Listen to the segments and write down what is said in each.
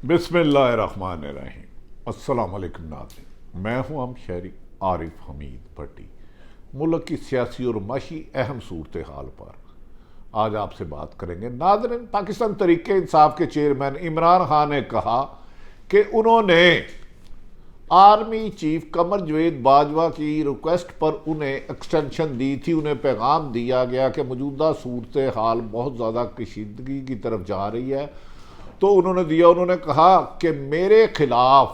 بسم اللہ الرحمن الرحیم۔ السلام علیکم ناظرین، میں ہوں ہم شہری عارف حمید بھٹی۔ ملک کی سیاسی اور معاشی اہم صورتحال پر آج آپ سے بات کریں گے۔ ناظرین، پاکستان تحریک انصاف کے چیئرمین عمران خان نے کہا کہ انہوں نے آرمی چیف قمر جاوید باجوہ کی ریکویسٹ پر انہیں ایکسٹینشن دی تھی، انہیں پیغام دیا گیا کہ موجودہ صورتحال بہت زیادہ کشیدگی کی طرف جا رہی ہے، تو انہوں نے کہا کہ میرے خلاف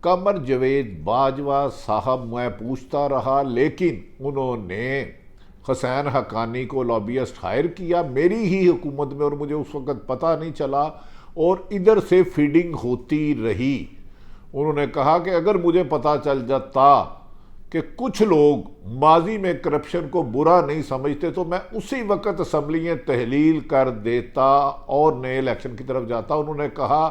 قمر جاوید باجوہ صاحب میں پوچھتا رہا، لیکن انہوں نے حسین حقانی کو لابیسٹ ہائر کیا میری ہی حکومت میں، اور مجھے اس وقت پتہ نہیں چلا اور ادھر سے فیڈنگ ہوتی رہی۔ انہوں نے کہا کہ اگر مجھے پتہ چل جاتا کہ کچھ لوگ ماضی میں کرپشن کو برا نہیں سمجھتے تو میں اسی وقت اسمبلیاں تحلیل کر دیتا اور نئے الیکشن کی طرف جاتا۔ انہوں نے کہا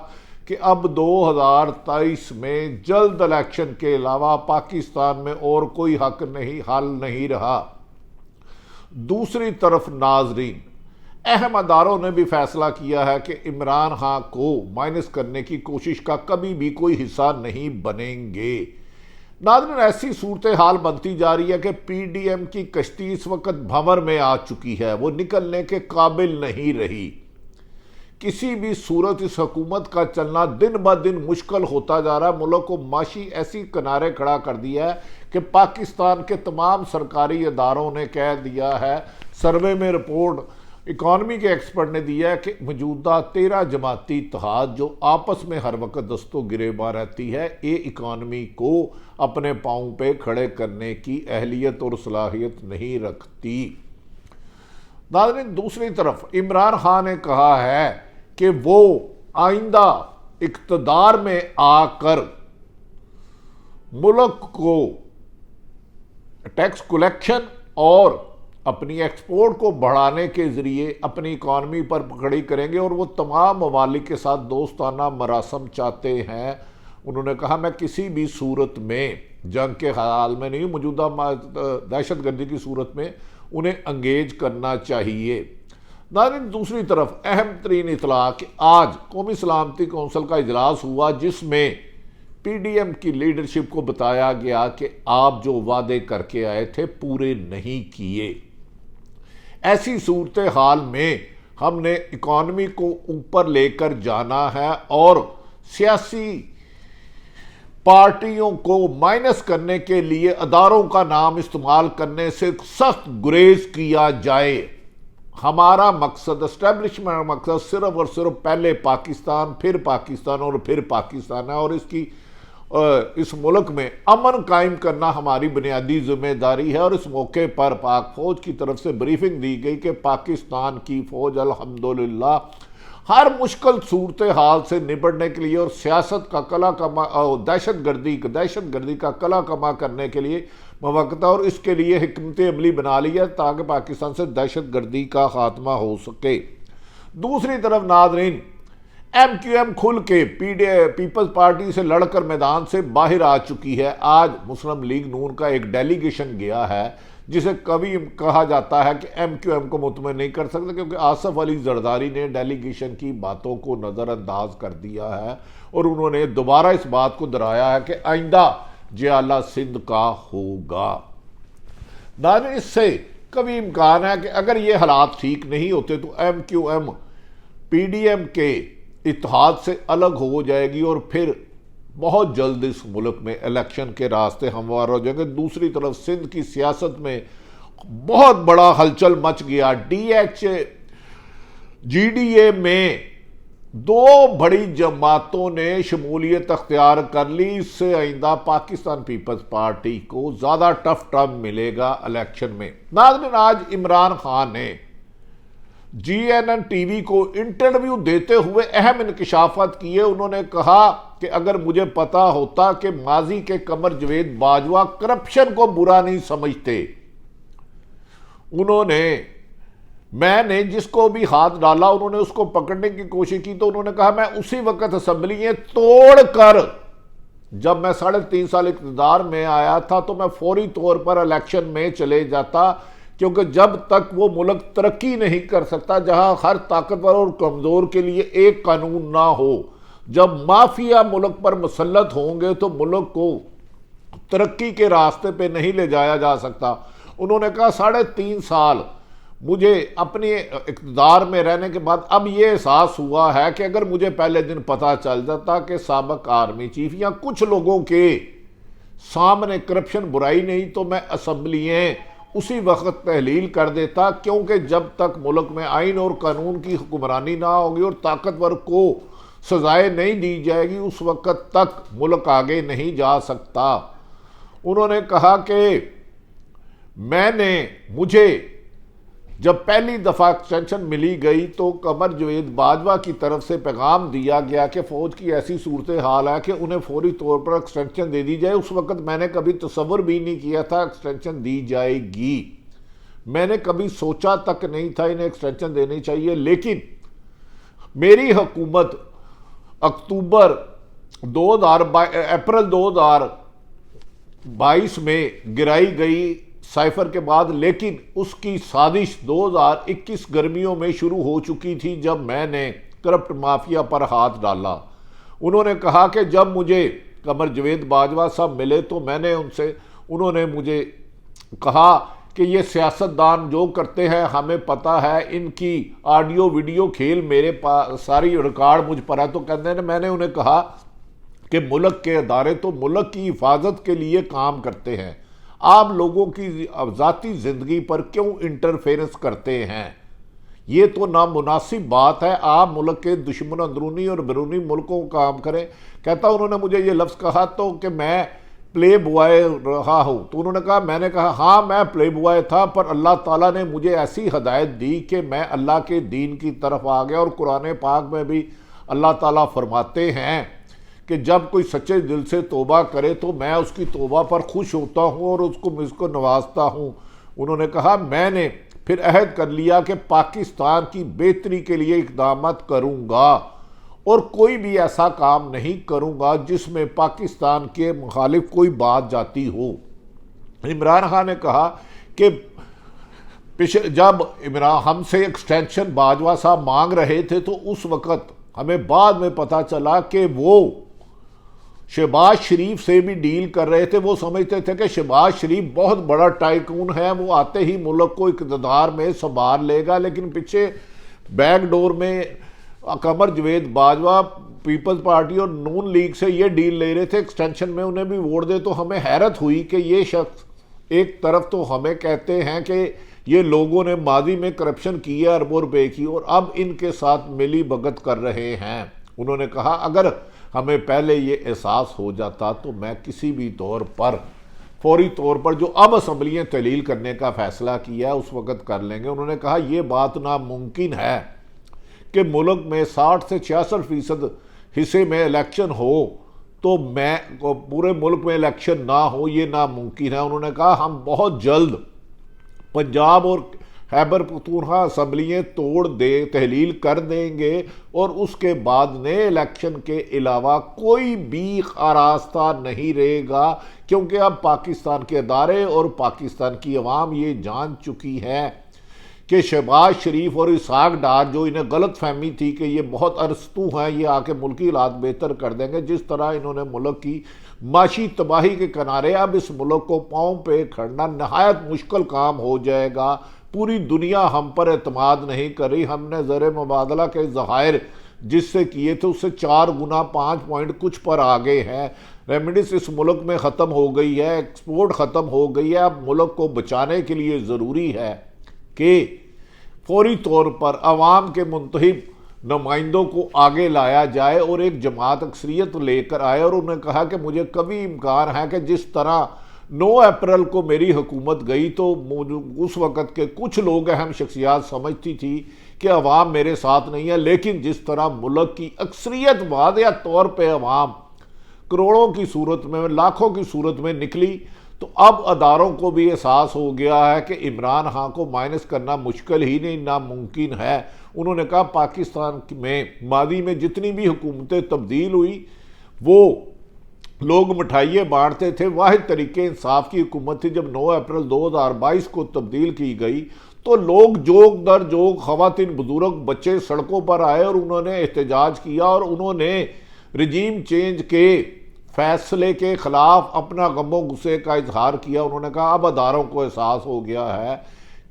کہ اب 2023 میں جلد الیکشن کے علاوہ پاکستان میں اور کوئی حل نہیں رہا۔ دوسری طرف ناظرین، اہم اداروں نے بھی فیصلہ کیا ہے کہ عمران خان کو مائنس کرنے کی کوشش کا کبھی بھی کوئی حصہ نہیں بنیں گے۔ ناظرین، ایسی صورتحال بنتی جا رہی ہے کہ پی ڈی ایم کی کشتی اس وقت بھنور میں آ چکی ہے، وہ نکلنے کے قابل نہیں رہی۔ کسی بھی صورت اس حکومت کا چلنا دن بہ دن مشکل ہوتا جا رہا ہے۔ ملک کو معاشی ایسی کنارے کھڑا کر دیا ہے کہ پاکستان کے تمام سرکاری اداروں نے کہہ دیا ہے، سروے میں رپورٹ اکانومی کے ایکسپرٹ نے دیا ہے کہ موجودہ 13 جماعتی اتحاد جو آپس میں ہر وقت دست و گریباں رہتی ہے، یہ اکانومی کو اپنے پاؤں پہ کھڑے کرنے کی اہلیت اور صلاحیت نہیں رکھتی۔ ناظرین، دوسری طرف عمران خان نے کہا ہے کہ وہ آئندہ اقتدار میں آ کر ملک کو ٹیکس کلیکشن اور اپنی ایکسپورٹ کو بڑھانے کے ذریعے اپنی اکانومی پر کھڑی کریں گے، اور وہ تمام ممالک کے ساتھ دوستانہ مراسم چاہتے ہیں۔ انہوں نے کہا میں کسی بھی صورت میں جنگ کے خیال میں نہیں، موجودہ دہشت گردی کی صورت میں انہیں انگیج کرنا چاہیے۔ ناظرین، دوسری طرف اہم ترین اطلاع کہ آج قومی سلامتی کونسل کا اجلاس ہوا، جس میں پی ڈی ایم کی لیڈرشپ کو بتایا گیا کہ آپ جو وعدے کر کے آئے تھے پورے نہیں کیے۔ ایسی صورتحال میں ہم نے اکانومی کو اوپر لے کر جانا ہے اور سیاسی پارٹیوں کو مائنس کرنے کے لیے اداروں کا نام استعمال کرنے سے سخت گریز کیا جائے۔ ہمارا مقصد، اسٹیبلشمنٹ مقصد صرف اور صرف پہلے پاکستان، پھر پاکستان اور پھر پاکستان ہے، اور اس ملک میں امن قائم کرنا ہماری بنیادی ذمہ داری ہے۔ اور اس موقع پر پاک فوج کی طرف سے بریفنگ دی گئی کہ پاکستان کی فوج الحمدللہ ہر مشکل صورتحال سے نپٹنے کے لیے اور سیاست کا کلا کما، دہشت گردی کا کلا کما کرنے کے لیے موقع، اور اس کے لیے حکمت عملی بنا لی ہے تاکہ پاکستان سے دہشت گردی کا خاتمہ ہو سکے۔ دوسری طرف ناظرین، ایم کیو ایم کھل کے پیپلز پارٹی سے لڑ کر میدان سے باہر آ چکی ہے۔ آج مسلم لیگ نون کا ایک ڈیلیگیشن گیا ہے، جسے کبھی کہا جاتا ہے کہ ایم کیو ایم کو مطمئن نہیں کر سکتا، کیونکہ آصف علی زرداری نے ڈیلیگیشن کی باتوں کو نظر انداز کر دیا ہے، اور انہوں نے دوبارہ اس بات کو دہرایا ہے کہ آئندہ جیالہ سندھ کا ہوگا۔ ناظرین، اس سے کبھی امکان ہے کہ اگر یہ حالات ٹھیک نہیں ہوتے تو M Q M P D M کے اتحاد سے الگ ہو جائے گی، اور پھر بہت جلد اس ملک میں الیکشن کے راستے ہموار ہو جائیں گے۔ دوسری طرف سندھ کی سیاست میں بہت بڑا ہلچل مچ گیا۔ جی ڈی اے میں 2 بڑی جماعتوں نے شمولیت اختیار کر لی۔ اس سے آئندہ پاکستان پیپلز پارٹی کو زیادہ ٹف ٹائم ملے گا الیکشن میں۔ ناظرین، آج عمران خان نے جی این این ٹی وی کو انٹرویو دیتے ہوئے اہم انکشافات کیے۔ انہوں نے کہا کہ اگر مجھے پتا ہوتا کہ ماضی کے قمر جاوید باجوہ کرپشن کو برا نہیں سمجھتے، میں نے جس کو بھی ہاتھ ڈالا انہوں نے اس کو پکڑنے کی کوشش کی، تو انہوں نے کہا میں اسی وقت اسمبلیاں توڑ کر، جب میں 3.5 سال اقتدار میں آیا تھا تو میں فوری طور پر الیکشن میں چلے جاتا، کیونکہ جب تک وہ ملک ترقی نہیں کر سکتا جہاں ہر طاقتور اور کمزور کے لیے ایک قانون نہ ہو، جب مافیا ملک پر مسلط ہوں گے تو ملک کو ترقی کے راستے پہ نہیں لے جایا جا سکتا۔ انہوں نے کہا 3.5 سال مجھے اپنے اقتدار میں رہنے کے بعد اب یہ احساس ہوا ہے کہ اگر مجھے پہلے دن پتہ چل جاتا کہ سابق آرمی چیف یا کچھ لوگوں کے سامنے کرپشن برائی نہیں تو میں اسمبلییں اسی وقت تحلیل کر دیتا، کیونکہ جب تک ملک میں آئین اور قانون کی حکمرانی نہ ہوگی اور طاقتور کو سزائیں نہیں دی جائے گی اس وقت تک ملک آگے نہیں جا سکتا۔ انہوں نے کہا کہ مجھے جب پہلی دفعہ ایکسٹینشن ملی گئی تو قمر جاوید باجوہ کی طرف سے پیغام دیا گیا کہ فوج کی ایسی صورتحال ہے کہ انہیں فوری طور پر ایکسٹینشن دے دی جائے۔ اس وقت میں نے کبھی تصور بھی نہیں کیا تھا ایکسٹینشن دی جائے گی، میں نے کبھی سوچا تک نہیں تھا انہیں ایکسٹینشن دینی چاہیے، لیکن میری حکومت اپریل 2022 میں گرائی گئی سائفر کے بعد، لیکن اس کی سازش 2021 گرمیوں میں شروع ہو چکی تھی جب میں نے کرپٹ مافیا پر ہاتھ ڈالا۔ انہوں نے کہا کہ جب مجھے قمر جاوید باجوہ صاحب ملے تو میں نے انہوں نے مجھے کہا کہ یہ سیاستدان جو کرتے ہیں ہمیں پتہ ہے، ان کی آڈیو ویڈیو کھیل میرے پاس ساری ریکارڈ مجھ پر ہے۔ تو کہتے ہیں میں نے انہیں کہا کہ ملک کے ادارے تو ملک کی حفاظت کے لیے کام کرتے ہیں، آپ لوگوں کی ذاتی زندگی پر کیوں انٹرفیرنس کرتے ہیں؟ یہ تو نامناسب بات ہے، آپ ملک کے دشمن اندرونی اور بیرونی ملکوں کا کام کریں۔ کہتا انہوں نے مجھے یہ لفظ کہا تو کہ میں پلے بوائے رہا ہوں، تو انہوں نے کہا میں نے کہا ہاں میں پلے بوائے تھا، پر اللہ تعالیٰ نے مجھے ایسی ہدایت دی کہ میں اللہ کے دین کی طرف آ گیا، اور قرآن پاک میں بھی اللہ تعالیٰ فرماتے ہیں کہ جب کوئی سچے دل سے توبہ کرے تو میں اس کی توبہ پر خوش ہوتا ہوں اور اس کو نوازتا ہوں۔ انہوں نے کہا میں نے پھر عہد کر لیا کہ پاکستان کی بہتری کے لیے اقدامات کروں گا اور کوئی بھی ایسا کام نہیں کروں گا جس میں پاکستان کے مخالف کوئی بات جاتی ہو۔ عمران خان نے کہا کہ جب ہم سے ایکسٹینشن باجوہ صاحب مانگ رہے تھے تو اس وقت ہمیں بعد میں پتہ چلا کہ وہ شہباز شریف سے بھی ڈیل کر رہے تھے۔ وہ سمجھتے تھے کہ شہباز شریف بہت بڑا ٹائکون ہے، وہ آتے ہی ملک کو اقتدار میں سنبھال لے گا، لیکن پیچھے بیک ڈور میں قمر جاوید باجوہ پیپلز پارٹی اور نون لیگ سے یہ ڈیل لے رہے تھے ایکسٹینشن میں انہیں بھی ووٹ دے۔ تو ہمیں حیرت ہوئی کہ یہ شخص ایک طرف تو ہمیں کہتے ہیں کہ یہ لوگوں نے ماضی میں کرپشن کی ہے اربوں روپے کی، اور اب ان کے ساتھ ملی بھگت کر رہے ہیں۔ انہوں نے کہا اگر ہمیں پہلے یہ احساس ہو جاتا تو میں کسی بھی طور پر فوری طور پر جو اب اسمبلیاں تحلیل کرنے کا فیصلہ کیا ہے اس وقت کر لیں گے۔ انہوں نے کہا یہ بات ناممکن ہے کہ ملک میں 60 سے 66% حصے میں الیکشن ہو تو میں پورے ملک میں الیکشن نہ ہو، یہ ناممکن ہے۔ انہوں نے کہا ہم بہت جلد پنجاب اور خیبر پختونخوا اسمبلیاں تحلیل کر دیں گے، اور اس کے بعد نئے الیکشن کے علاوہ کوئی بھی راستہ نہیں رہے گا، کیونکہ اب پاکستان کے ادارے اور پاکستان کی عوام یہ جان چکی ہے کہ شہباز شریف اور اسحاق ڈار جو انہیں غلط فہمی تھی کہ یہ بہت ارسطو ہیں، یہ آ کے ملکی حالات بہتر کر دیں گے، جس طرح انہوں نے ملک کی معاشی تباہی کے کنارے اب اس ملک کو پاؤں پہ کھڑنا نہایت مشکل کام ہو جائے گا۔ پوری دنیا ہم پر اعتماد نہیں کر رہی، ہم نے زر مبادلہ کے ذخائر جس سے کیے تھے اس سے 4 گنا 5 پوائنٹ کچھ پر آگے ہیں، ریمیڈیز اس ملک میں ختم ہو گئی ہے، ایکسپورٹ ختم ہو گئی ہے۔ اب ملک کو بچانے کے لیے ضروری ہے کہ فوری طور پر عوام کے منتخب نمائندوں کو آگے لایا جائے اور ایک جماعت اکثریت لے کر آئے۔ اور انہوں نے کہا کہ مجھے کبھی امکان ہے کہ جس طرح 9 اپریل کو میری حکومت گئی تو اس وقت کے کچھ لوگ اہم شخصیات سمجھتی تھی کہ عوام میرے ساتھ نہیں ہے، لیکن جس طرح ملک کی اکثریت واضح طور پہ عوام کروڑوں کی صورت میں لاکھوں کی صورت میں نکلی، تو اب اداروں کو بھی احساس ہو گیا ہے کہ عمران خان کو مائنس کرنا مشکل ہی نہیں ناممکن ہے۔ انہوں نے کہا پاکستان میں ماضی میں جتنی بھی حکومتیں تبدیل ہوئی وہ لوگ مٹھائیے بانٹتے تھے، واحد طریقے انصاف کی حکومت تھی۔ جب 9 اپریل 2022 کو تبدیل کی گئی تو لوگ جوگ در جوگ خواتین بزرگ بچے سڑکوں پر آئے اور انہوں نے احتجاج کیا، اور انہوں نے رجیم چینج کے فیصلے کے خلاف اپنا غم و غصے کا اظہار کیا۔ انہوں نے کہا اب اداروں کو احساس ہو گیا ہے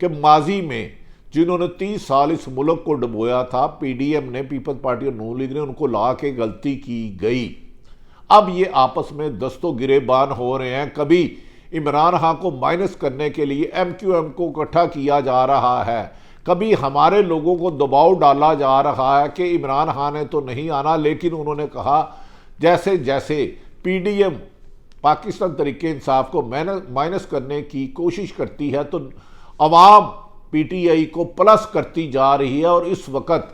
کہ ماضی میں جنہوں نے 30 سال اس ملک کو ڈبویا تھا، پی ڈی ایم نے، پیپلز پارٹی اور نون لیگ نے، ان کو لا کے غلطی کی گئی۔ اب یہ آپس میں دست و گریبان ہو رہے ہیں۔ کبھی عمران خان کو مائنس کرنے کے لیے ایم کیو ایم کو اکٹھا کیا جا رہا ہے، کبھی ہمارے لوگوں کو دباؤ ڈالا جا رہا ہے کہ عمران خان نے تو نہیں آنا، لیکن انہوں نے کہا جیسے جیسے پی ڈی ایم پاکستان تحریک انصاف کو مائنس کرنے کی کوشش کرتی ہے تو عوام پی ٹی آئی کو پلس کرتی جا رہی ہے، اور اس وقت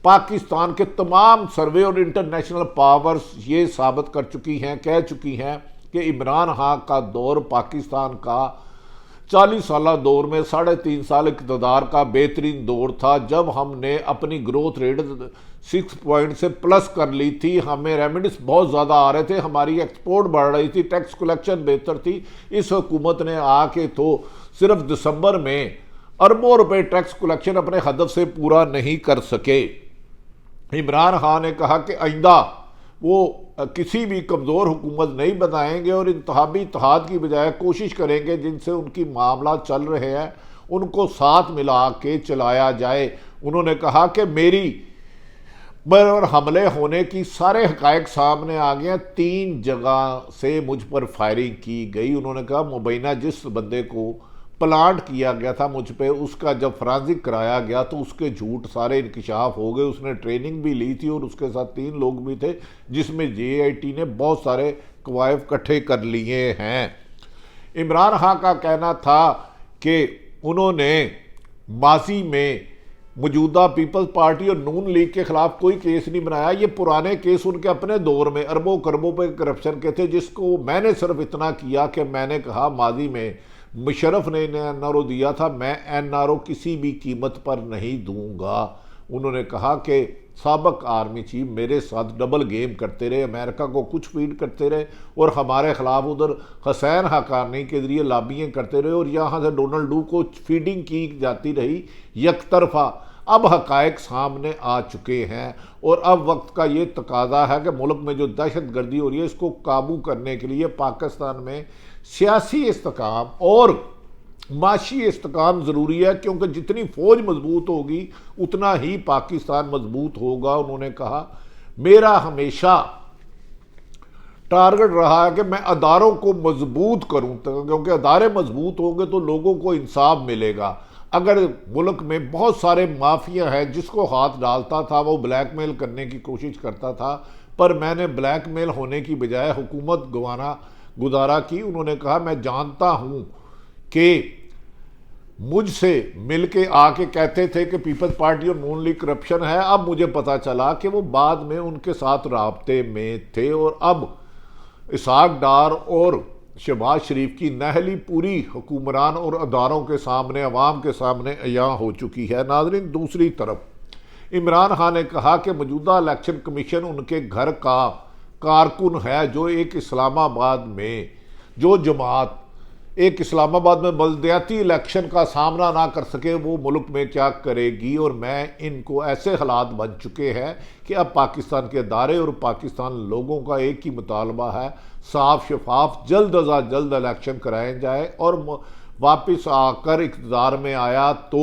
پاکستان کے تمام سروے اور انٹرنیشنل پاورز یہ ثابت کر چکی ہیں، کہہ چکی ہیں کہ عمران خان کا دور پاکستان کا 40 سالہ دور میں 3.5 سال اقتدار کا بہترین دور تھا، جب ہم نے اپنی گروتھ ریٹ 6 پوائنٹ سے پلس کر لی تھی، ہمیں ریمیڈیز بہت زیادہ آ رہے تھے، ہماری ایکسپورٹ بڑھ رہی تھی، ٹیکس کلیکشن بہتر تھی۔ اس حکومت نے آ کے تو صرف دسمبر میں اربوں روپے ٹیکس کلیکشن اپنے ہدف سے پورا نہیں کر سکے۔ عمران خان نے کہا کہ آئندہ وہ کسی بھی کمزور حکومت نہیں بنائیں گے اور انتخابی اتحاد کی بجائے کوشش کریں گے جن سے ان کی معاملات چل رہے ہیں ان کو ساتھ ملا کے چلایا جائے۔ انہوں نے کہا کہ میری پر حملے ہونے کی سارے حقائق سامنے آ گئے ہیں، 3 جگہ سے مجھ پر فائرنگ کی گئی۔ انہوں نے کہا مبینہ جس بندے کو پلانٹ کیا گیا تھا مجھ پہ، اس کا جب فرانزک کرایا گیا تو اس کے جھوٹ سارے انکشاف ہو گئے۔ اس نے ٹریننگ بھی لی تھی اور اس کے ساتھ 3 لوگ بھی تھے، جس میں جے آئی ٹی نے بہت سارے کوائف کٹھے کر لیے ہیں۔ عمران خان کا کہنا تھا کہ انہوں نے ماضی میں موجودہ پیپلز پارٹی اور نون لیگ کے خلاف کوئی کیس نہیں بنایا، یہ پرانے کیس ان کے اپنے دور میں اربوں کربوں پہ کرپشن کے تھے، جس کو میں نے صرف اتنا کیا کہ میں نے کہا ماضی میں مشرف نے این آر او دیا تھا، میں این آر او کسی بھی قیمت پر نہیں دوں گا۔ انہوں نے کہا کہ سابق آرمی چیف میرے ساتھ ڈبل گیم کرتے رہے، امریکہ کو کچھ فیڈ کرتے رہے اور ہمارے خلاف ادھر حسین حقانی کے ذریعے لابیاں کرتے رہے، اور یہاں سے ڈونلڈ ڈو کو فیڈنگ کی جاتی رہی یک طرفہ۔ اب حقائق سامنے آ چکے ہیں اور اب وقت کا یہ تقاضا ہے کہ ملک میں جو دہشت گردی ہو رہی ہے اس کو قابو کرنے کے لیے پاکستان میں سیاسی استحکام اور معاشی استحکام ضروری ہے، کیونکہ جتنی فوج مضبوط ہوگی اتنا ہی پاکستان مضبوط ہوگا۔ انہوں نے کہا میرا ہمیشہ ٹارگٹ رہا ہے کہ میں اداروں کو مضبوط کروں، کیونکہ ادارے مضبوط ہوں گے تو لوگوں کو انصاف ملے گا۔ اگر ملک میں بہت سارے مافیا ہیں، جس کو ہاتھ ڈالتا تھا وہ بلیک میل کرنے کی کوشش کرتا تھا، پر میں نے بلیک میل ہونے کی بجائے حکومت گزارا کی۔ انہوں نے کہا میں جانتا ہوں کہ مجھ سے مل کے آ کے کہتے تھے کہ پیپلز پارٹی اور نون لیگ کرپشن ہے، اب مجھے پتا چلا کہ وہ بعد میں ان کے ساتھ رابطے میں تھے، اور اب اسحاق ڈار اور شہباز شریف کی نہلی پوری حکمران اور اداروں کے سامنے، عوام کے سامنے عیاں ہو چکی ہے۔ ناظرین، دوسری طرف عمران خان نے کہا کہ موجودہ الیکشن کمیشن ان کے گھر کا کارکن ہے، جو ایک اسلام آباد میں جو جماعت ایک اسلام آباد میں بلدیاتی الیکشن کا سامنا نہ کر سکے وہ ملک میں کیا کرے گی، اور میں ان کو ایسے حالات بن چکے ہیں کہ اب پاکستان کے ادارے اور پاکستان لوگوں کا ایک ہی مطالبہ ہے، صاف شفاف جلد از جلد الیکشن کرائے جائے، اور واپس آ کر اقتدار میں آیا تو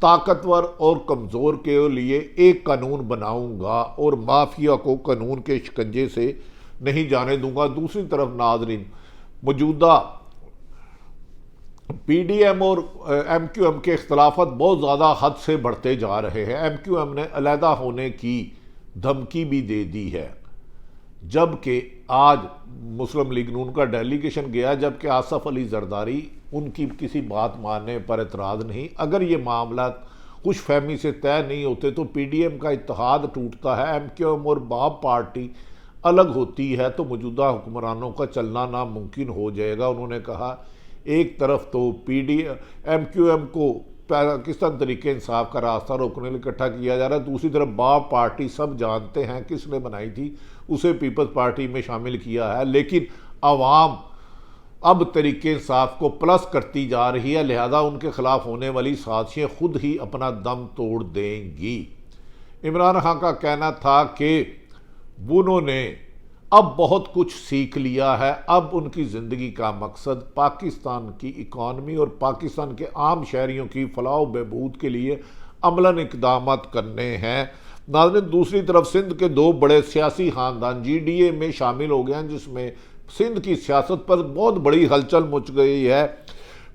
طاقتور اور کمزور کے لیے ایک قانون بناؤں گا اور مافیا کو قانون کے شکنجے سے نہیں جانے دوں گا۔ دوسری طرف ناظرین، موجودہ پی ڈی ایم اور ایم کیو ایم کے اختلافات بہت زیادہ حد سے بڑھتے جا رہے ہیں۔ ایم کیو ایم نے علیحدہ ہونے کی دھمکی بھی دے دی ہے، جبکہ آج مسلم لیگ نون کا ڈیلیگیشن گیا، جبکہ آصف علی زرداری ان کی کسی بات ماننے پر اعتراض نہیں۔ اگر یہ معاملات خوش فہمی سے طے نہیں ہوتے تو پی ڈی ایم کا اتحاد ٹوٹتا ہے، ایم کیو ایم اور باب پارٹی الگ ہوتی ہے تو موجودہ حکمرانوں کا چلنا ناممکن ہو جائے گا۔ انہوں نے کہا ایک طرف تو ایم کیو ایم کو پاکستان تحریک انصاف کا راستہ روکنے لیے اکٹھا کیا جا رہا ہے، دوسری طرف باب پارٹی سب جانتے ہیں کس نے بنائی تھی، اسے پیپلز پارٹی میں شامل کیا ہے، لیکن عوام اب تحریک انصاف کو پلس کرتی جا رہی ہے، لہذا ان کے خلاف ہونے والی سازشیں خود ہی اپنا دم توڑ دیں گی۔ عمران خان کا کہنا تھا کہ انہوں نے اب بہت کچھ سیکھ لیا ہے. اب ان کی زندگی کا مقصد پاکستان کی اکانومی اور پاکستان کے عام شہریوں کی فلاح و بہبود کے لیے عملاً اقدامات کرنے ہیں. ناظرین، دوسری طرف سندھ کے دو بڑے سیاسی خاندان جی ڈی اے میں شامل ہو گئے ہیں، جس میں سندھ کی سیاست پر بہت بڑی ہلچل مچ گئی ہے.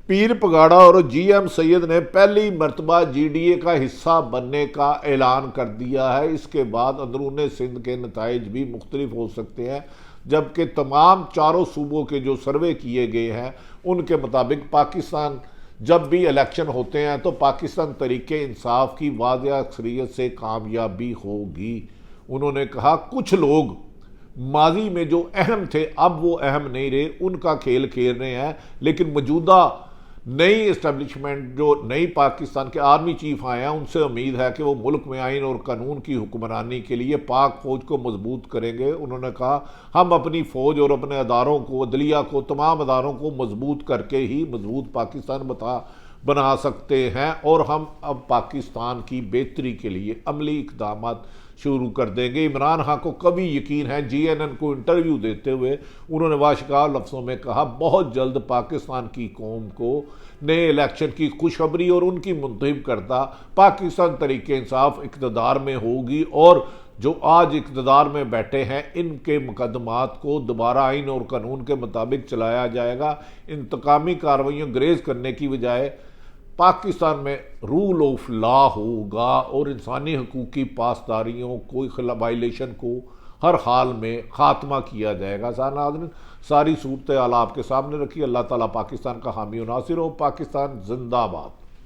پیر پگاڑا اور جی ایم سید نے پہلی مرتبہ جی ڈی اے کا حصہ بننے کا اعلان کر دیا ہے. اس کے بعد اندرون سندھ کے نتائج بھی مختلف ہو سکتے ہیں، جبکہ تمام چاروں صوبوں کے جو سروے کیے گئے ہیں ان کے مطابق پاکستان جب بھی الیکشن ہوتے ہیں تو پاکستان تحریک انصاف کی واضح اکثریت سے کامیابی ہوگی. انہوں نے کہا کچھ لوگ ماضی میں جو اہم تھے اب وہ اہم نہیں رہے، ان کا کھیل کھیل رہے ہیں، لیکن موجودہ نئی اسٹیبلشمنٹ جو نئی پاکستان کے آرمی چیف آئے ہیں ان سے امید ہے کہ وہ ملک میں آئین اور قانون کی حکمرانی کے لیے پاک فوج کو مضبوط کریں گے. انہوں نے کہا ہم اپنی فوج اور اپنے اداروں کو، عدلیہ کو، تمام اداروں کو مضبوط کر کے ہی مضبوط پاکستان بنا سکتے ہیں، اور ہم اب پاکستان کی بہتری کے لیے عملی اقدامات شروع کر دیں گے. عمران خان کو کبھی یقین ہے، جی این این کو انٹرویو دیتے ہوئے انہوں نے واشکار لفظوں میں کہا بہت جلد پاکستان کی قوم کو نئے الیکشن کی خوشخبری اور ان کی منتخب کردہ پاکستان تحریک انصاف اقتدار میں ہوگی، اور جو آج اقتدار میں بیٹھے ہیں ان کے مقدمات کو دوبارہ آئین اور قانون کے مطابق چلایا جائے گا. انتقامی کارروائیوں گریز کرنے کی بجائے پاکستان میں رول آف لا ہوگا اور انسانی حقوق کی پاسداریوں کو وائلیشن کو ہر حال میں خاتمہ کیا جائے گا. ناظرین، ساری صورتحال آپ کے سامنے رکھی. اللہ تعالیٰ پاکستان کا حامی و ناصر ہو. پاکستان زندہ باد.